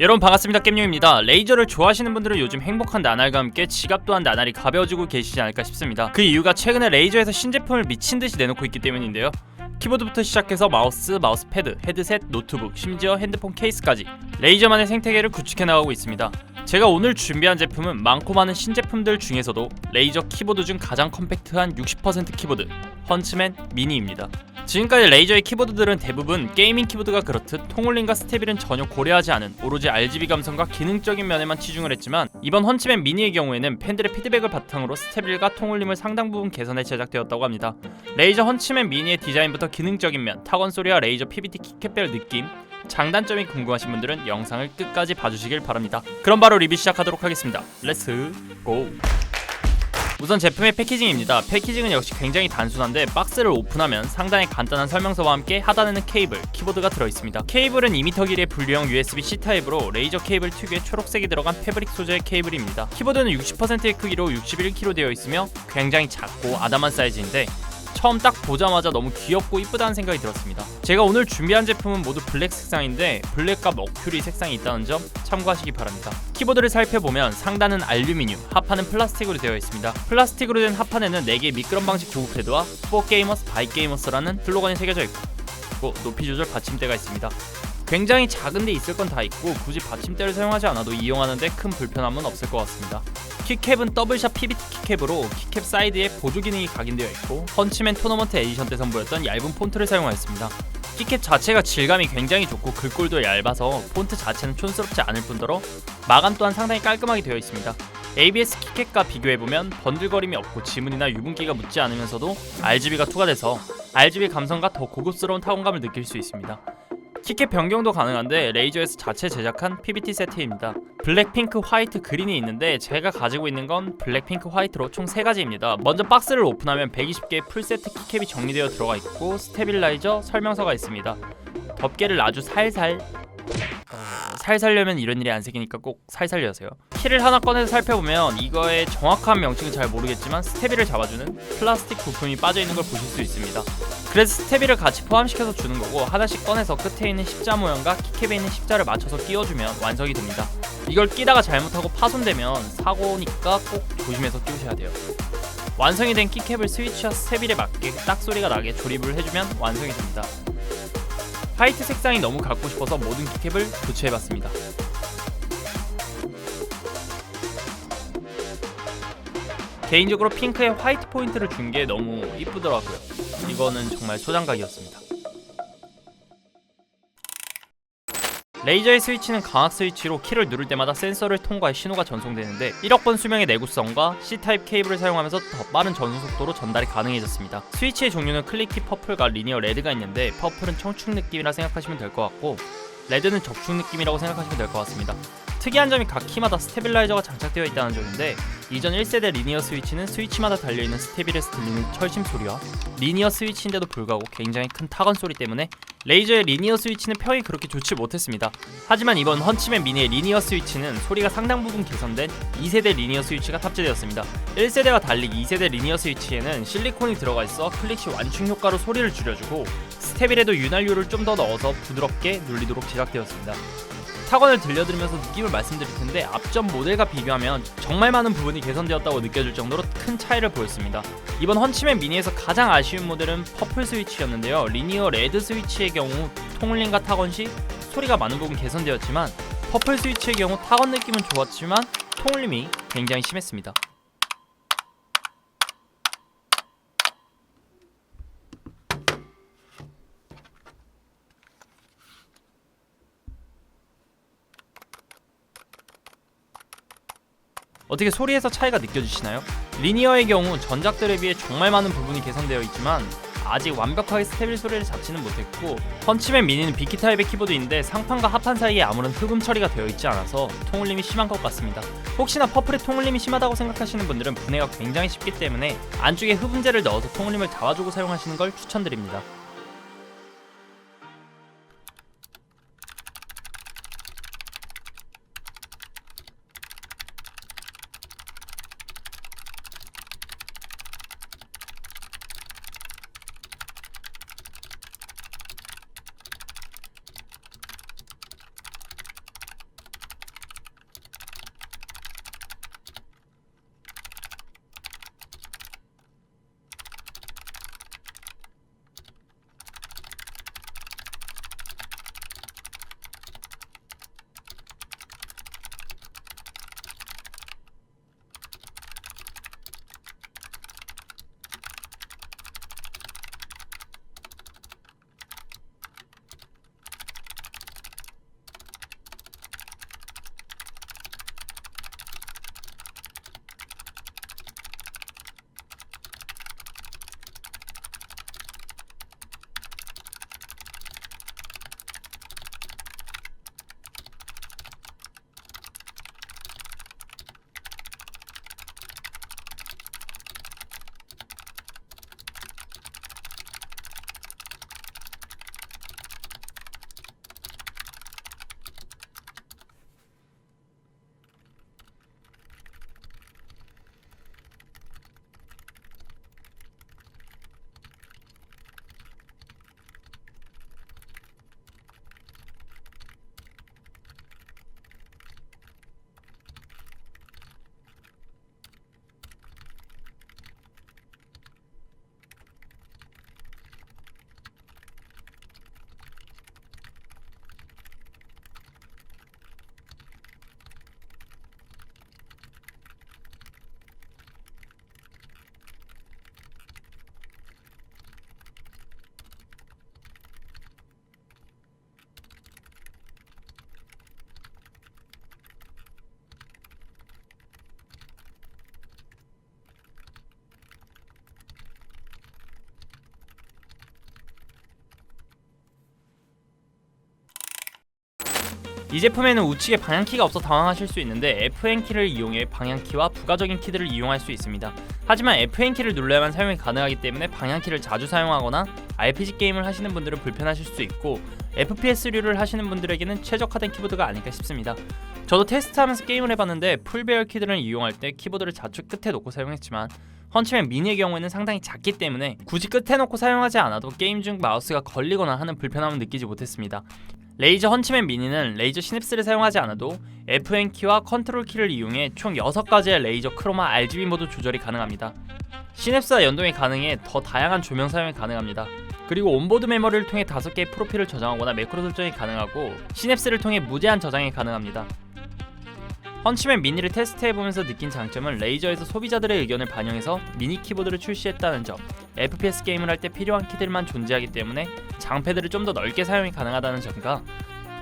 여러분 반갑습니다. 겜용입니다. 레이저를 좋아하시는 분들은 요즘 행복한 나날과 함께 지갑 또한 나날이 가벼워지고 계시지 않을까 싶습니다. 그 이유가 최근에 레이저에서 신제품을 미친듯이 내놓고 있기 때문인데요. 키보드부터 시작해서 마우스, 마우스패드, 헤드셋, 노트북, 심지어 핸드폰 케이스까지 레이저만의 생태계를 구축해 나가고 있습니다. 제가 오늘 준비한 제품은 많고 많은 신제품들 중에서도 레이저 키보드 중 가장 컴팩트한 60% 키보드 헌츠맨 미니입니다. 지금까지 레이저의 키보드들은 대부분 게이밍 키보드가 그렇듯 통울림과 스테빌은 전혀 고려하지 않은 오로지 RGB 감성과 기능적인 면에만 치중을 했지만 이번 헌츠맨 미니의 경우에는 팬들의 피드백을 바탕으로 스테빌과 통울림을 상당 부분 개선해 제작되었다고 합니다. 레이저 헌츠맨 미니의 디자인부터 기능적인 면, 타건 소리와 레이저 PBT 키캡별 느낌, 장단점이 궁금하신 분들은 영상을 끝까지 봐주시길 바랍니다. 그럼 바로 리뷰 시작하도록 하겠습니다. 렛츠 고! 우선 제품의 패키징입니다. 패키징은 역시 굉장히 단순한데 박스를 오픈하면 상단에 간단한 설명서와 함께 하단에는 케이블, 키보드가 들어있습니다. 케이블은 2m 길이의 분리형 USB-C 타입으로 레이저 케이블 특유의 초록색이 들어간 패브릭 소재의 케이블입니다. 키보드는 60%의 크기로 61kg 되어 있으며 굉장히 작고 아담한 사이즈인데 처음 딱 보자마자 너무 귀엽고 이쁘다는 생각이 들었습니다. 제가 오늘 준비한 제품은 모두 블랙 색상인데 블랙과 머큐리 색상이 있다는 점 참고하시기 바랍니다. 키보드를 살펴보면 상단은 알루미늄, 하판은 플라스틱으로 되어 있습니다. 플라스틱으로 된 하판에는 4개의 미끄럼 방지 고무 패드와 For Gamers by Gamers라는 슬로건이 새겨져 있고 높이 조절 받침대가 있습니다. 굉장히 작은데 있을 건 다 있고 굳이 받침대를 사용하지 않아도 이용하는데 큰 불편함은 없을 것 같습니다. 키캡은 더블샷 PBT 키캡으로 키캡 사이드에 보조 기능이 각인되어 있고 헌츠맨 토너먼트 에디션 때 선보였던 얇은 폰트를 사용하였습니다. 키캡 자체가 질감이 굉장히 좋고 글꼴도 얇아서 폰트 자체는 촌스럽지 않을 뿐더러 마감 또한 상당히 깔끔하게 되어 있습니다. ABS 키캡과 비교해보면 번들거림이 없고 지문이나 유분기가 묻지 않으면서도 RGB가 투과돼서 RGB 감성과 더 고급스러운 타원감을 느낄 수 있습니다. 키캡 변경도 가능한데 레이저에서 자체 제작한 PBT 세트입니다. 블랙, 핑크, 화이트, 그린이 있는데 제가 가지고 있는 건 블랙, 핑크, 화이트로 총 3가지입니다. 먼저 박스를 오픈하면 120개의 풀세트 키캡이 정리되어 들어가 있고 스테빌라이저 설명서가 있습니다. 덮개를 아주 살살 살려면 이런 일이 안 생기니까 꼭 살살 여세요. 키를 하나 꺼내서 살펴보면 이거의 정확한 명칭은 잘 모르겠지만 스테빌을 잡아주는 플라스틱 부품이 빠져있는 걸 보실 수 있습니다. 그래서 스테빌을 같이 포함시켜서 주는 거고 하나씩 꺼내서 끝에 있는 십자 모양과 키캡에 있는 십자를 맞춰서 끼워주면 완성이 됩니다. 이걸 끼다가 잘못하고 파손되면 사고니까 꼭 조심해서 끼우셔야 돼요. 완성이 된 키캡을 스위치와 스테빌에 맞게 딱 소리가 나게 조립을 해주면 완성이 됩니다. 화이트 색상이 너무 갖고 싶어서 모든 키캡을 교체해봤습니다. 개인적으로 핑크에 화이트 포인트를 준 게 너무 이쁘더라고요. 이거는 정말 소장각이었습니다. 레이저의 스위치는 광학 스위치로 키를 누를 때마다 센서를 통과해 신호가 전송되는데 1억 번 수명의 내구성과 C타입 케이블을 사용하면서 더 빠른 전송 속도로 전달이 가능해졌습니다. 스위치의 종류는 클리키 퍼플과 리니어 레드가 있는데 퍼플은 청축 느낌이라 생각하시면 될 것 같고 레드는 적축 느낌이라고 생각하시면 될 것 같습니다. 특이한 점이 각 키마다 스테빌라이저가 장착되어 있다는 점인데 이전 1세대 리니어 스위치는 스위치마다 달려있는 스테빌에서 들리는 철심 소리와 리니어 스위치인데도 불구하고 굉장히 큰 타건 소리 때문에 레이저의 리니어 스위치는 평이 그렇게 좋지 못했습니다. 하지만 이번 헌츠맨 미니의 리니어 스위치는 소리가 상당 부분 개선된 2세대 리니어 스위치가 탑재되었습니다. 1세대와 달리 2세대 리니어 스위치에는 실리콘이 들어가 있어 클릭 시 완충 효과로 소리를 줄여주고 스테빌에도 윤활유를 좀 더 넣어서 부드럽게 눌리도록 제작되었습니다. 타건을 들려드리면서 느낌을 말씀드릴 텐데 앞전 모델과 비교하면 정말 많은 부분이 개선되었다고 느껴질 정도로 큰 차이를 보였습니다. 이번 헌츠맨 미니에서 가장 아쉬운 모델은 퍼플 스위치였는데요. 리니어 레드 스위치의 경우 통울림과 타건 시 소리가 많은 부분 개선되었지만 퍼플 스위치의 경우 타건 느낌은 좋았지만 통울림이 굉장히 심했습니다. 어떻게 소리에서 차이가 느껴지시나요? 리니어의 경우 전작들에 비해 정말 많은 부분이 개선되어 있지만 아직 완벽하게 스테빌 소리를 잡지는 못했고 헌츠맨 미니는 비키 타입의 키보드인데 상판과 하판 사이에 아무런 흡음 처리가 되어 있지 않아서 통울림이 심한 것 같습니다. 혹시나 퍼플의 통울림이 심하다고 생각하시는 분들은 분해가 굉장히 쉽기 때문에 안쪽에 흡음재를 넣어서 통울림을 잡아주고 사용하시는 걸 추천드립니다. 이 제품에는 우측에 방향키가 없어 당황하실 수 있는데 FN키를 이용해 방향키와 부가적인 키들을 이용할 수 있습니다. 하지만 FN키를 눌러야만 사용이 가능하기 때문에 방향키를 자주 사용하거나 RPG 게임을 하시는 분들은 불편하실 수 있고 FPS류를 하시는 분들에게는 최적화된 키보드가 아닐까 싶습니다. 저도 테스트하면서 게임을 해봤는데 풀배열 키들을 이용할 때 키보드를 좌측 끝에 놓고 사용했지만 헌치맨 미니의 경우에는 상당히 작기 때문에 굳이 끝에 놓고 사용하지 않아도 게임 중 마우스가 걸리거나 하는 불편함을 느끼지 못했습니다. 레이저 헌치맨 미니는 레이저 시냅스를 사용하지 않아도 FN키와 컨트롤 키를 이용해 총 6가지의 레이저 크로마 RGB 모드 조절이 가능합니다. 시냅스와 연동이 가능해 더 다양한 조명 사용이 가능합니다. 그리고 온보드 메모리를 통해 5개의 프로필을 저장하거나 매크로 설정이 가능하고 시냅스를 통해 무제한 저장이 가능합니다. 헌치맨 미니를 테스트해보면서 느낀 장점은 레이저에서 소비자들의 의견을 반영해서 미니 키보드를 출시했다는 점, FPS 게임을 할 때 필요한 키들만 존재하기 때문에 장패드를 좀 더 넓게 사용이 가능하다는 점과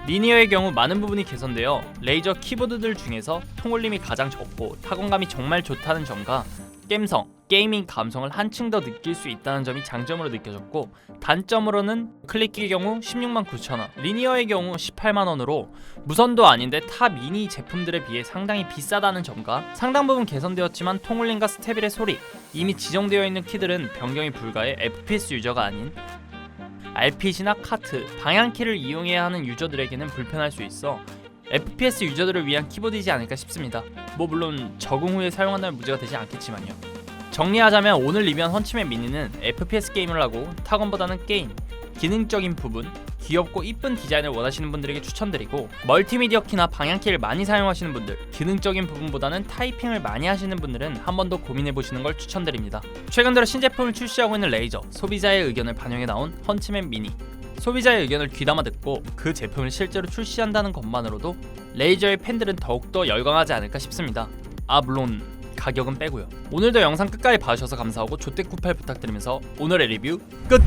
미니어의 경우 많은 부분이 개선되어 레이저 키보드들 중에서 통울림이 가장 적고 타건감이 정말 좋다는 점과 게임성, 게이밍 감성을 한층 더 느낄 수 있다는 점이 장점으로 느껴졌고 단점으로는 클릭키의 경우 169,000원, 리니어의 경우 180,000원으로 무선도 아닌데 타 미니 제품들에 비해 상당히 비싸다는 점과 상당 부분 개선되었지만 통울림과 스테빌의 소리, 이미 지정되어 있는 키들은 변경이 불가해 FPS 유저가 아닌 RPG나 카트, 방향키를 이용해야 하는 유저들에게는 불편할 수 있어 FPS 유저들을 위한 키보드이지 않을까 싶습니다. 물론 적응 후에 사용한다면 문제가 되지 않겠지만요. 정리하자면 오늘 리뷰한 헌치맨 미니는 FPS 게임을 하고 타건보다는 게임, 기능적인 부분, 귀엽고 이쁜 디자인을 원하시는 분들에게 추천드리고 멀티미디어 키나 방향키를 많이 사용하시는 분들, 기능적인 부분보다는 타이핑을 많이 하시는 분들은 한 번 더 고민해보시는 걸 추천드립니다. 최근 들어 신제품을 출시하고 있는 레이저, 소비자의 의견을 반영해 나온 헌치맨 미니, 소비자의 의견을 귀담아 듣고 그 제품을 실제로 출시한다는 것만으로도 레이저의 팬들은 더욱더 열광하지 않을까 싶습니다. 물론 가격은 빼고요. 오늘도 영상 끝까지 봐주셔서 감사하고 조댓98 부탁드리면서 오늘의 리뷰 끝!